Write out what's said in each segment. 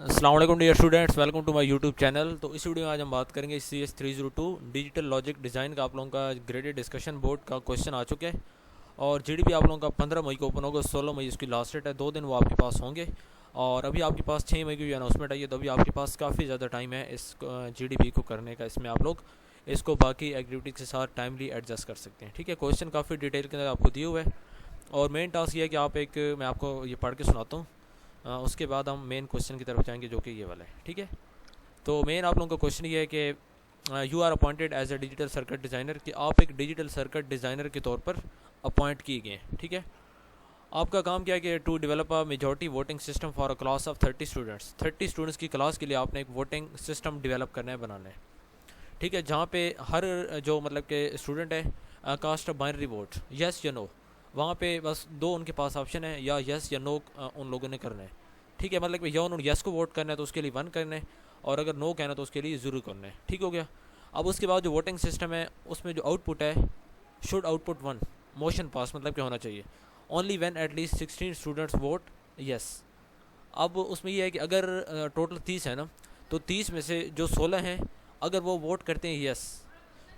अस्सलाम वालेकुम dear students, welcome to my YouTube channel. तो इस वीडियो में आज हम बात करेंगे CS302 डिजिटल लॉजिक डिज़ाइन का। आप लोगों का ग्रेडेड डिस्कशन बोर्ड का क्वेश्चन आ चुके हैं और GDP आप लोगों का 15 मई को ओपन होगा, 16 मई इसकी लास्ट डेट है। 2 दिन वो आपके पास होंगे और अभी आपके पास 6 मई की अनाउंसमेंट आई है, तो अभी आपके पास काफ़ी ज़्यादा टाइम है इस GDP को करने का। इसमें आप लोग इसको बाकी एक्टिविटीज़ के साथ टाइमली एडजस्ट कर सकते हैं। ठीक है, क्वेश्चन काफ़ी डिटेल के अंदर आपको दिए हुए है और मेन टास्क ये है कि आप मैं आपको ये पढ़ के सुनाता हूँ। उसके बाद हम मेन क्वेश्चन की तरफ जाएंगे जो कि ये वाला है। ठीक है, तो मेन आप लोगों का क्वेश्चन ये है कि you are appointed as a digital circuit designer, कि आप एक डिजिटल सर्किट डिज़ाइनर के तौर पर अपॉइंट किए गए हैं। ठीक है, आपका काम क्या है कि to develop a majority voting system for a class of 30 students. 30 students की क्लास के लिए आपने एक वोटिंग सिस्टम डेवलप करना है, बनाना है। ठीक है, जहाँ पे हर जो मतलब के स्टूडेंट है cast of binary vote, yes या नो। वहाँ पे बस दो उनके पास ऑप्शन है, या यस या नो उन लोगों ने करना है। ठीक है, मतलब कि या उन्होंने यस को वोट करना है तो उसके लिए 1 करना है, और अगर नो कहना है तो उसके लिए 0 करना है। ठीक हो गया। अब उसके बाद जो वोटिंग सिस्टम है उसमें जो आउटपुट है, शुड आउटपुट 1, मोशन पास मतलब क्या होना चाहिए, only when at least 16 students vote yes. अब उसमें यह है कि अगर टोटल 30 है ना, तो 30 में से जो 16 हैं अगर वो वोट करते हैं यस,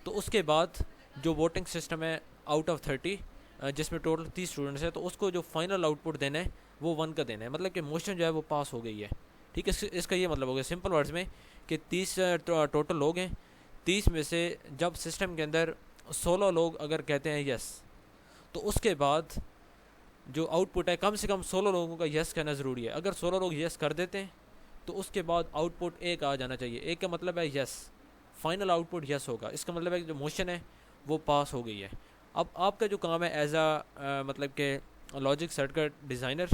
तो उसके बाद जो वोटिंग सिस्टम है आउट ऑफ 30 जिसमें टोटल 30 स्टूडेंट्स हैं, तो उसको जो फाइनल आउटपुट देना है वो 1 का देना है, मतलब कि मोशन जो है वो पास हो गई है। ठीक है, इसका ये मतलब हो गया सिंपल वर्ड्स में कि 30 टोटल लोग हैं, 30 में से जब सिस्टम के अंदर 16 लोग अगर कहते हैं यस, तो उसके बाद जो आउटपुट है कम से कम 16 लोगों का यस कहना ज़रूरी है। अगर 16 लोग यस कर देते हैं तो उसके बाद आउटपुट एक आ जाना चाहिए। एक का मतलब है यस, फाइनल आउटपुट यस होगा। इसका मतलब है कि जो मोशन है वो पास हो गई है। अब आपका जो काम है एज मतलब के लॉजिक सर्किट डिज़ाइनर,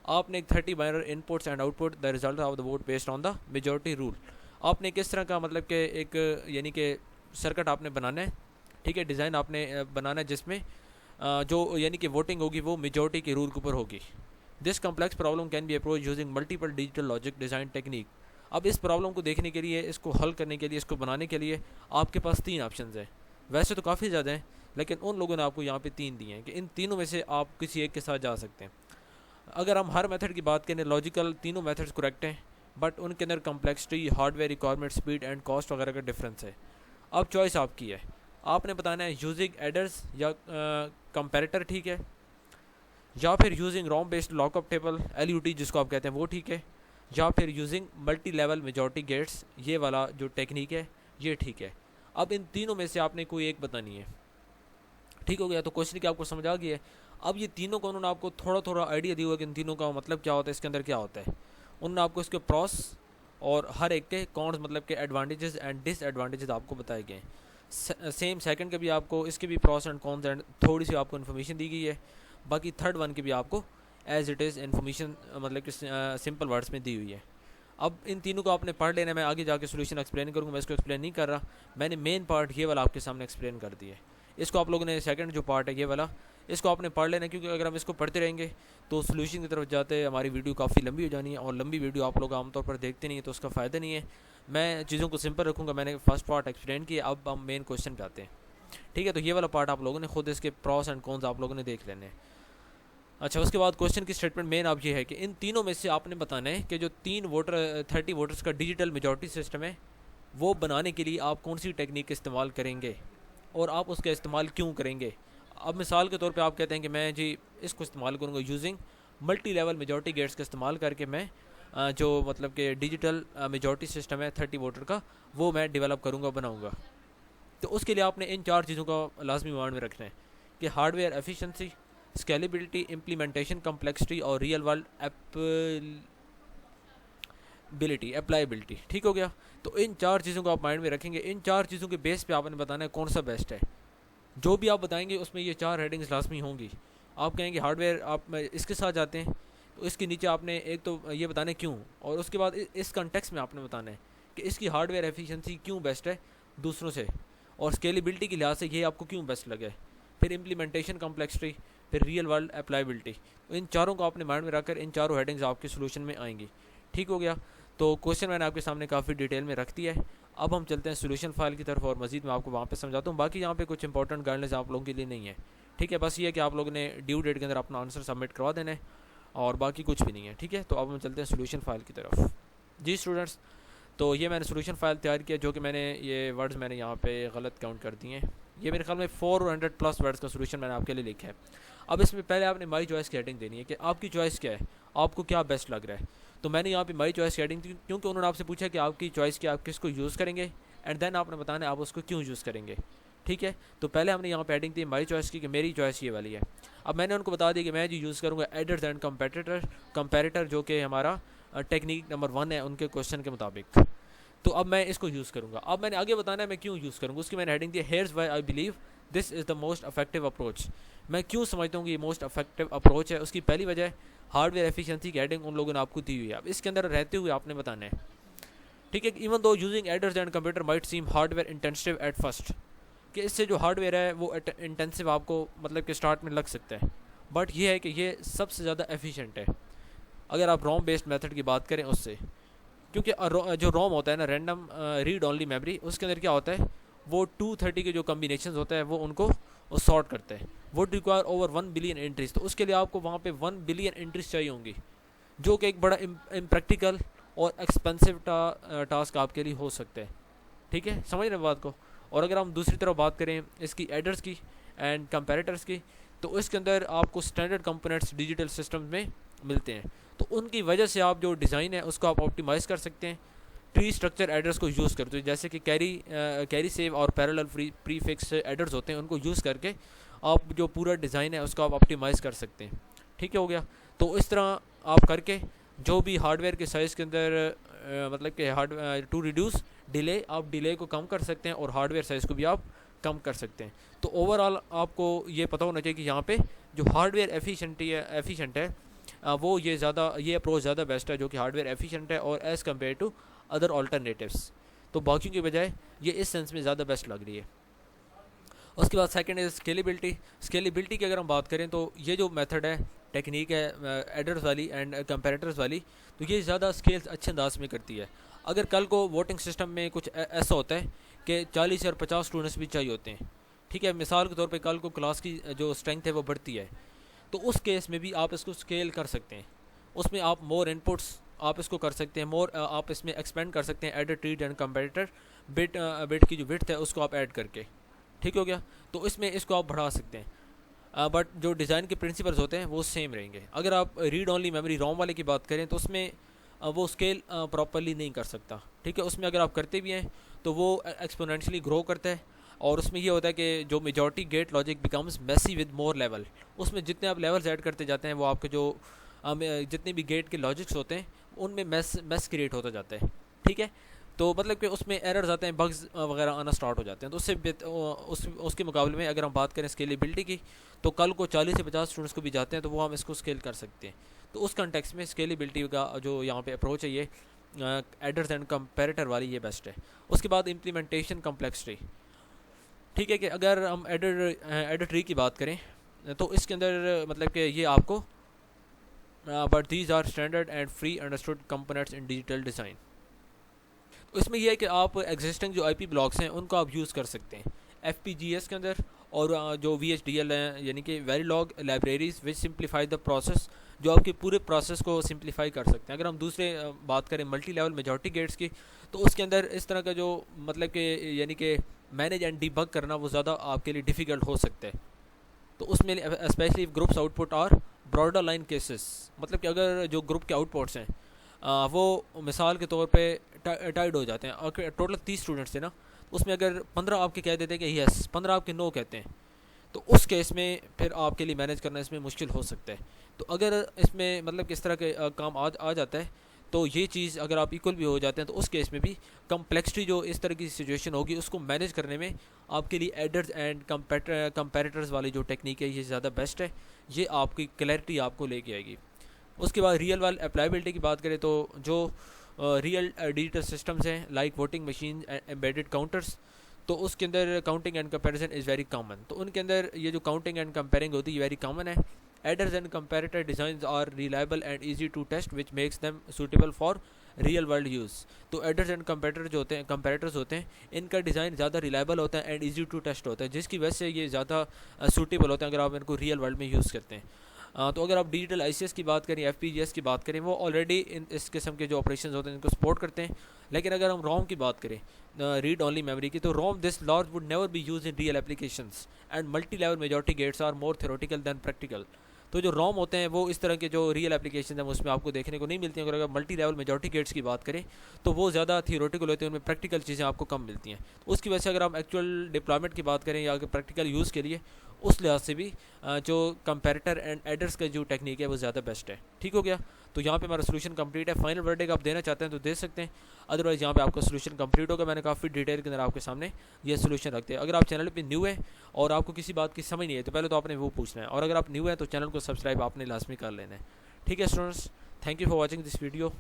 आपने एक 30 binary inputs and output the result of the vote based on the majority rule. आपने किस तरह का मतलब के एक यानी कि सर्किट आपने बनाना है। ठीक है, डिज़ाइन आपने बनाना है जिसमें जो यानी कि वोटिंग होगी वो मेजॉरिटी के रूल के ऊपर होगी। This complex problem can be approach using multiple digital logic design technique. अब इस प्रॉब्लम को देखने के लिए, इसको हल करने के लिए, इसको बनाने के लिए आपके पास 3 ऑप्शन हैं। वैसे तो काफ़ी ज़्यादा हैं, लेकिन उन लोगों ने आपको यहाँ पे 3 दिए हैं कि इन तीनों में से आप किसी एक के साथ जा सकते हैं। अगर हम हर मेथड की बात करें, लॉजिकल तीनों मेथड्स करेक्ट हैं, बट उनके अंदर complexity, hardware requirement, speed and cost वगैरह का डिफरेंस है। अब चॉइस आपकी है, आपने बताना है यूजिंग एडर्स या कंपेरेटर, ठीक है, या फिर यूजिंग रोम बेस्ड लॉकअप टेबल LUT जिसको आप कहते हैं वो ठीक है, या फिर using multi level majority gates, ये वाला जो टेक्निक है ये ठीक है। अब इन तीनों में से आपने कोई एक बतानी है। ठीक हो गया, तो क्वेश्चन की आपको समझ आ गई है। अब ये तीनों का उन्होंने आपको थोड़ा थोड़ा आइडिया दिया हुआ कि इन तीनों का मतलब क्या होता है, इसके अंदर क्या होता है। उन्होंने आपको इसके प्रॉस और हर एक के कौन मतलब के एडवांटेजेस एंड डिसएडवांटेजेस आपको बताए गए हैं। सेम सेकंड के भी आपको इसके भी प्रॉस एंड कॉन्स एंड थोड़ी सी आपको इन्फॉर्मेशन दी गई है। बाकी थर्ड वन की भी आपको एज इट इज़ इन्फॉर्मेशन मतलब कि सिंपल वर्ड्स में दी हुई है। अब इन तीनों को आपने पढ़ लेना है। मैं आगे जाके सोल्यूशन एक्सप्लेन करूँगा, मैं इसको एक्सप्लेन नहीं कर रहा, मैंने मेन पार्ट ये वाला आपके सामने एक्सप्लेन कर दिया है। इसको आप लोगों ने सेकंड जो पार्ट है ये वाला, इसको आपने पढ़ लेना है, क्योंकि अगर हम इसको पढ़ते रहेंगे तो सोल्यूशन की तरफ जाते हमारी वीडियो काफ़ी लंबी हो जानी है, और लंबी वीडियो आप लोग आमतौर पर देखते नहीं है तो उसका फ़ायदा नहीं है। मैं चीज़ों को सिंपल रखूँगा। मैंने फर्स्ट पार्ट एक्सप्लेन किया, अब हम मेन क्वेश्चन पे आते हैं। ठीक है, तो ये वाला पार्ट आप लोगों ने खुद इसके प्रॉस एंड कॉन्स आप लोगों ने देख लेने हैं। अच्छा, उसके बाद क्वेश्चन की स्टेटमेंट मेन अब ये है कि इन तीनों में से आपने बताना है कि जो 30 वोटर्स का डिजिटल मेजॉरिटी सिस्टम है वो बनाने के लिए आप कौन सी टेक्निक इस्तेमाल करेंगे और आप उसका इस्तेमाल क्यों करेंगे। अब मिसाल के तौर पे आप कहते हैं कि मैं जी इसको इस्तेमाल करूँगा using multi level majority gates का इस्तेमाल करके, मैं जो मतलब कि डिजिटल मेजॉरिटी सिस्टम है 30 वोटर का वो मैं डेवलप करूँगा, बनाऊँगा। तो उसके लिए आपने इन 4 चीज़ों का लाजमी माइंड में रखना है कि hardware efficiency, scalability, implementation complexity और रियल वर्ल्ड अप्लाइबिलिटी। ठीक हो गया, तो इन 4 चीज़ों को आप माइंड में रखेंगे। इन 4 चीज़ों के बेस पे आपने बताना है कौन सा बेस्ट है। जो भी आप बताएंगे उसमें ये 4 हेडिंग्स लाजमी होंगी। आप कहेंगे हार्डवेयर, आप इसके साथ जाते हैं तो इसके नीचे आपने एक तो ये बताना है क्यों, और उसके बाद इस कंटेक्स्ट में आपने बताना है कि इसकी हार्डवेयर एफिशिएंसी क्यों बेस्ट है दूसरों से, और स्केलेबिलिटी के लिहाज से ये आपको क्यों बेस्ट लगे, फिर इम्प्लीमेंटेशन कम्प्लेक्सिटी, फिर रियल वर्ल्ड अप्लाइबिलिटी। इन चारों को आपने माइंड में रखकर इन चारों हेडिंग्स आपके सोल्यूशन में आएंगी। ठीक हो गया, तो क्वेश्चन मैंने आपके सामने काफ़ी डिटेल में रख दिया है। अब हम चलते हैं सोल्यूशन फाइल की तरफ और मजीद मैं आपको वहाँ पे समझाता हूँ। बाकी यहाँ पे कुछ इंपॉर्टेंट गाइडलाइंस आप लोगों के लिए नहीं है। ठीक है, बस ये है कि आप लोगों ने ड्यू डेट के अंदर अपना आंसर सबमिट करवा देना है और बाकी कुछ भी नहीं है। ठीक है, तो अब हम चलते हैं सोल्यूशन फाइल की तरफ। जी स्टूडेंट्स, तो ये मैंने सोल्यूशन फाइल तैयार किया, जो कि मैंने ये वर्ड्स मैंने यहाँ पे गलत काउंट कर दिए हैं। ये मेरे ख्याल में 400 प्लस वर्ड्स का सोल्यूशन मैंने आपके लिए लिखा है। अब इसमें पहले आपने माई चॉइस की हेडिंग देनी है कि आपकी चॉइस क्या है, आपको क्या बेस्ट लग रहा है। तो मैंने यहाँ पे माई चॉइस की हेडिंग दी, क्योंकि उन्होंने आपसे पूछा कि आपकी चॉइस क्या, आप किसको यूज़ करेंगे, एंड देन आपने बताना है आप उसको क्यों यूज़ करेंगे। ठीक है, तो पहले हमने यहाँ पे हेडिंग दी माई चॉइस की कि मेरी चॉइस ये वाली है। अब मैंने उनको बता दिया कि मैं जो यूज़ करूँगा एडर्स एंड कंपेरेटर, जो कि हमारा टेक्निक नंबर 1 है उनके क्वेश्चन के मुताबिक। तो अब मैं इसको यूज़ करूँगा। अब मैंने आगे बताना है मैं क्यों यूज़ करूँगा, उसकी मैंने heading the hairs why I believe this is the most effective approach. मैं क्यों समझता हूँ कि ये मोस्ट इफेक्टिव अप्रोच है। उसकी पहली वजह हार्डवेयर एफिशिएंसी की हेडिंग उन लोगों ने आपको दी हुई है। अब इसके अंदर रहते हुए आपने बताना है, ठीक है, even though using aiders and computer might seem hardware intensive at first, कि इससे जो हार्डवेयर है वो इंटेंसिव आपको मतलब कि स्टार्ट में लग सकता है, बट ये है कि ये सबसे ज़्यादा एफिशिएंट है अगर आप रोम बेस्ड मेथड की बात करें उससे। क्योंकि जो रोम होता है ना, रैंडम रीड ओनली मेमोरी, उसके अंदर क्या होता है, वो 230 के जो कम्बिनेशन होता है वो उनको सॉर्ट करता है। Would require over 1 billion entries, तो उसके लिए आपको वहाँ पे 1 बिलियन एंट्रीज चाहिए होंगी, जो कि एक बड़ा इम्प्रैक्टिकल और एक्सपेंसिव टास्क आपके लिए हो सकता है। ठीक है, समझ रहे बात को। और अगर हम दूसरी तरफ बात करें इसकी एडर्स की एंड कंपेरेटर्स की, तो इसके अंदर आपको स्टैंडर्ड कंपोनेंट्स डिजिटल सिस्टम में मिलते हैं, तो उनकी वजह से आप जो डिज़ाइन है उसको आप ऑप्टिमाइज़ कर सकते हैं ट्री स्ट्रक्चर एडर्स को यूज़ करते हैं, जैसे कि कैरी सेव और पैरेलल प्रीफिक्स एडर्स होते हैं, उनको यूज़ करके आप जो पूरा डिज़ाइन है उसको आप ऑप्टिमाइज़ कर सकते हैं। ठीक है, हो गया। तो इस तरह आप करके जो भी हार्डवेयर के साइज़ के अंदर मतलब कि टू रिड्यूस डिले, आप डिले को कम कर सकते हैं और हार्डवेयर साइज़ को भी आप कम कर सकते हैं। तो ओवरऑल आपको ये पता होना चाहिए कि यहाँ पे जो हार्डवेयर एफिशिएंट है वो ये अप्रोच ज़्यादा बेस्ट है, जो कि हार्डवेयर एफिशिएंट है और as compared to other alternatives, तो बाकियों की बजाय ये इस सेंस में ज़्यादा बेस्ट लग रही है। उसके बाद सेकंड इज़ स्केलेबिलिटी की अगर हम बात करें तो ये जो मेथड है, टेक्निक है एडर्स वाली एंड कंपेरेटर्स वाली, तो ये ज़्यादा स्केल्स अच्छे अंदाज में करती है। अगर कल को वोटिंग सिस्टम में कुछ ऐसा होता है कि 40 और 50 स्टूडेंट्स भी चाहिए होते हैं, ठीक है, मिसाल के तौर पे कल को क्लास की जो स्ट्रेंथ है वो बढ़ती है, तो उस केस में भी आप इसको स्केल कर सकते हैं। उसमें आप मोर इनपुट्स आप इसको कर सकते हैं, आप इसमें एक्सपेंड कर सकते हैं adder treat and comparator bit की जो विड्थ है उसको आप ऐड करके। ठीक हो गया, तो इसमें इसको आप बढ़ा सकते हैं, बट जो डिज़ाइन के प्रिंसिपल्स होते हैं वो सेम रहेंगे। अगर आप रीड ओनली मेमोरी रोम वाले की बात करें तो उसमें वो स्केल प्रॉपरली नहीं कर सकता। ठीक है, उसमें अगर आप करते भी हैं तो वो एक्सपोनेंशियली ग्रो करता है, और उसमें ये होता है कि जो majority gate logic becomes messy with more level, उसमें जितने आप लेवल्स ऐड करते जाते हैं वो आपके जो जितने भी गेट के लॉजिक्स होते हैं उनमें मैस क्रिएट होता जाता है। ठीक है, तो मतलब कि उसमें एरर्स आते हैं, बग्स वगैरह आना स्टार्ट हो जाते हैं। तो उसके मुकाबले में अगर हम बात करें स्केलेबिलिटी की, तो कल को 40 से 50 स्टूडेंट्स को भी जाते हैं तो वो हम इसको स्केल कर सकते हैं। तो उस कंटेक्स्ट में स्केलेबिलिटी का जो यहाँ पे अप्रोच है ये एडर्स एंड कंपेरेटर वाली ये बेस्ट है। उसके बाद इम्प्लीमेंटेशन कम्प्लेक्सिटी, ठीक है, कि अगर हम एडर ट्री की बात करें तो इसके अंदर मतलब कि ये आपको but these are standard and free understood components in digital design. तो इसमें यह है कि आप एग्जिस्टिंग जो आईपी ब्लॉक्स हैं उनको आप यूज़ कर सकते हैं FPGAs के अंदर, और जो VHDL हैं यानी कि Verilog libraries which simplify the process, जो आपके पूरे प्रोसेस को सिंप्लीफाई कर सकते हैं। अगर हम दूसरे बात करें मल्टी लेवल मेजॉरिटी गेट्स की, तो उसके अंदर इस तरह का जो मतलब कि यानी कि मैनेज एंड डीबग करना वो ज़्यादा आपके लिए डिफ़िकल्ट हो सकता है। तो उसमें स्पेशली ग्रुप्स आउटपुट और ब्रॉडर लाइन केसेस, मतलब कि अगर जो ग्रुप के आउटपुट्स हैं वो मिसाल के तौर पे टाइड हो जाते हैं, और टोटल 30 स्टूडेंट्स थे ना, उसमें अगर 15 आपके कह देते हैं कि यस, 15 आपके नो कहते हैं, तो उस केस में फिर आपके लिए मैनेज करना इसमें मुश्किल हो सकता है। तो अगर इसमें मतलब किस तरह के काम आ जाता है, तो ये चीज़ अगर आप इक्वल भी हो जाते हैं तो उस केस में भी कम्प्लेक्सिटी जो इस तरह की सिचुएशन होगी उसको मैनेज करने में आपके लिए एडर्स एंड कंपेरेटर्स वाली जो टेक्निक है ये ज़्यादा बेस्ट है, ये आपकी क्लैरिटी आपको लेके आएगी। उसके बाद रियल वर्ल्ड अप्लाइबिलिटी की बात करें तो जो रियल डिजिटल सिस्टम्स हैं like voting machine embedded counters, तो उसके अंदर counting and comparison is very common. तो उनके अंदर ये जो काउंटिंग एंड कंपेयरिंग होती है वेरी कॉमन है। Adders and comparator designs are reliable and easy to test which makes them suitable for real world use. तो एडर्स एंड कंपेरेटर्स होते हैं, इनका डिज़ाइन ज़्यादा रिलायबल होता है एंड ईजी टू टेस्ट होता है, जिसकी वजह से ये ज़्यादा सूटेबल होते हैं अगर आप इनको रियल वर्ल्ड में यूज़ करते हैं। तो अगर आप डिजिटल ICS की बात करें, FPGAs की बात करें, वो ऑलरेडी इस किस्म के जो ऑपरेशन होते हैं इनको सपोर्ट करते हैं। लेकिन अगर हम रोम की बात करें, रीड ओनली मेमोरी की, तो ROM this large would never be use in real applications and multi level majority gates are more theoretical than practical. तो जो रोम होते हैं वो इस तरह के जो रियल एप्लीकेशन हैं उसमें आपको देखने को नहीं मिलती हैं। अगर मल्टी लेवल मेजॉरिटी गेट्स की बात करें तो वो ज़्यादा थियोरेटिकल होते हैं, उनमें प्रैक्टिकल चीज़ें आपको कम मिलती हैं। उसकी वजह से अगर हम एक्चुअल डिप्लॉयमेंट की बात करें या प्रैक्टिकल यूज़ के लिए, उस लिहाज से भी जो कंपैरेटर एंड एडर्स का जो टेक्निक है वो ज़्यादा बेस्ट है। ठीक हो गया, तो यहाँ पे हमारा सोल्यूशन कंप्लीट है। फाइनल वर्डिक्ट आप देना चाहते हैं तो दे सकते हैं, अदरवाइज़ यहाँ पे आपका सोल्यूशन कंप्लीट होगा। मैंने काफ़ी डिटेल के अंदर आपके सामने ये सोल्यूशन रखते हैं। अगर आप चैनल पे न्यू है और आपको किसी बात की समझ नहीं है तो पहले तो आपने वो पूछना है, और अगर आप न्यू है तो चैनल को सब्सक्राइब आपने लाजमी कर लेना है। ठीक है students, thank you for watching this video.